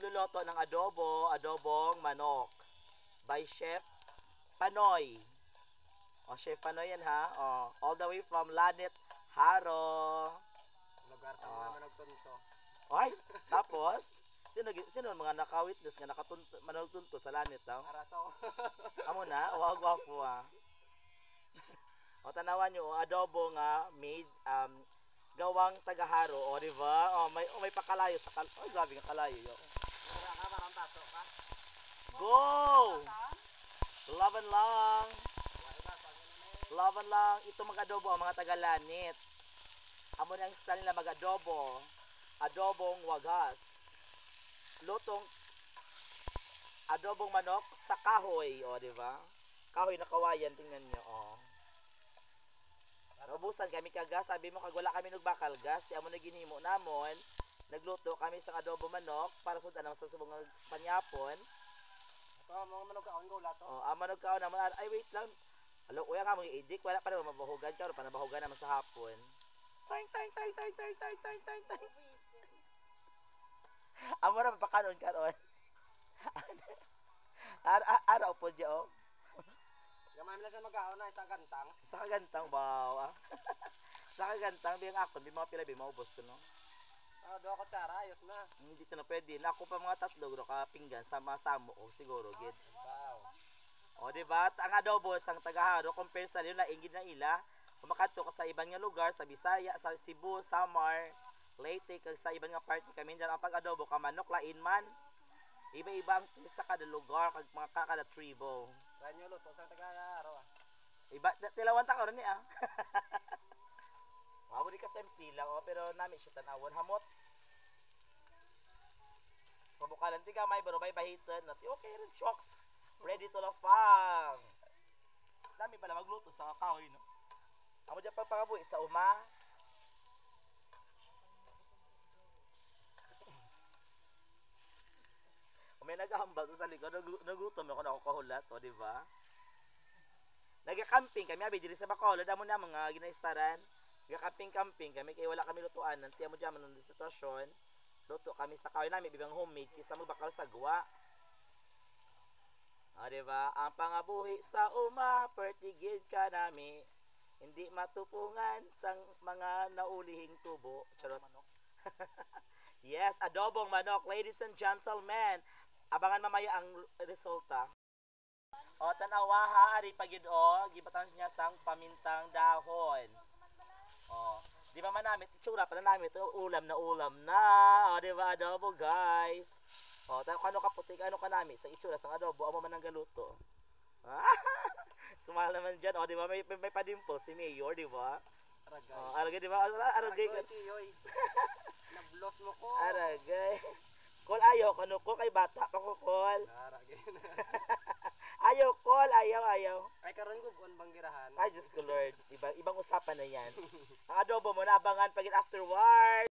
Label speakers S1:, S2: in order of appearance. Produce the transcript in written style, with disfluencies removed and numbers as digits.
S1: magluluto ng adobong manok by Chef Panoy. O, Chef Panoy yan ha. O, all the way from Lanit, Haro.
S2: Lugar sa mga managtunto.
S1: Ay, tapos, sino mga naka-witness nga managtunto sa Lanit daw?
S2: Arasaw.
S1: Amo na, wag-wapo ha. O, tanawan nyo, adobo nga, made, gawang tagaharo, o, di ba? O, may pakalayo sa ay, grabe nga kalayo, yo.
S2: Wala ka, parang taso ka.
S1: Go! Laban lang. Laban lang. Ito mag-adobo ang mga taga-Lanit. Amo na ang style na mag-adobo. Adobong wagas. Lutong adobong manok sa kahoy, o, di ba? Kahoy na kawayan, tingnan nyo, o. Naubusan kami kagas, sabi mo kag wala kami nagbakal gas, di amo na ginhimo namon. Nagluto kami sa adobo manok para sudan naman sa subong panyapon.
S2: Ito, mga manok kaon ko lato.
S1: Oh, manok kaon naman. Ay, wait lang. Alo, uya ka mong idik, wala pa naman mabahugan ka, pa nabahugan naman sa hapon. Tay tay tay tay tay tay tay tay tay. Amo na mapakanon karon. Ara po diya, oh.
S2: Gamay mo na sa magkaon na isa gantang.
S1: Sa kagantang, wow. Sa kagantang, biyang ako, di mga pila, di maubos ko, no?
S2: Ah, 2 kutsara, ayos na.
S1: Hindi ko na pwede. Naku pa mga 3 gro ka pinggan sama-samo o siguro gid.
S2: Wow.
S1: O di ba? Ang adobo sang tagaharo compare sa na ingid na ila. Kumakadto ka sa ibang nga lugar sa Bisaya, sa Cebu, Samar, Leyte kag sa ibang nga parte kami diyan ang pag-adobo ka manok lain man. Iba-iba ang taste sa kada lugar kag mga kada tribo.
S2: Ranyo luto sa tagaharo ah.
S1: Iba tilawan ta karon ni ah. Wow, di ka simple lang oh, pero nami siya tanawon hamot. Pabukalan ti gamay bro bay bahiton na okay rin chokes. Ready to lafang. Dami pala magluto sa kahoy no. Amo diyan pagpangabuhi sa uma. May naghahambal sa likod, nagutom ako na ako kahulat, o, di ba? Nagka-camping kami, abi, diri sa Bacolod, amo na mga ginaistaran. Nagka-camping kami, kaya wala kami lutuan. Nanti amo dyan, manong sitwasyon. Luto kami sa kahoy namin, bibang homemade, kisa mo bakal sa gawa. O, di ba? Ang pangabuhi sa uma, pertigid ka nami. Hindi matupungan sa mga naulihing tubo. Charot. Manok. Yes, adobong manok, ladies and gentlemen. Abangan mamaya ang resulta. O, tanawa ha, ari pagid o, gibatan niya sang pamintang dahon. O, di ba man namin, itsura pa na namin ito, ulam na. O, di ba, adobo guys. O, kano ka puti, ano ka namin, sa itsura, sang adobo, amo man ang galuto. Sumal naman dyan, o, di ba, may padimple si Mayor, di ba?
S2: Aragay.
S1: O, aragay, di ba? Aragay.
S2: Kiyoy. Nablos mo ko.
S1: Aragay. Kol ayaw, kano ko kay bata pa ko, Kol.
S2: Aragay na.
S1: Ayaw, Kol, ayaw.
S2: Ay, karon ko buwan banggirahan.
S1: Ay, Diyos ko, Lord. Ibang usapan na yan. Ang adobo mo, naabangan pagin afterward.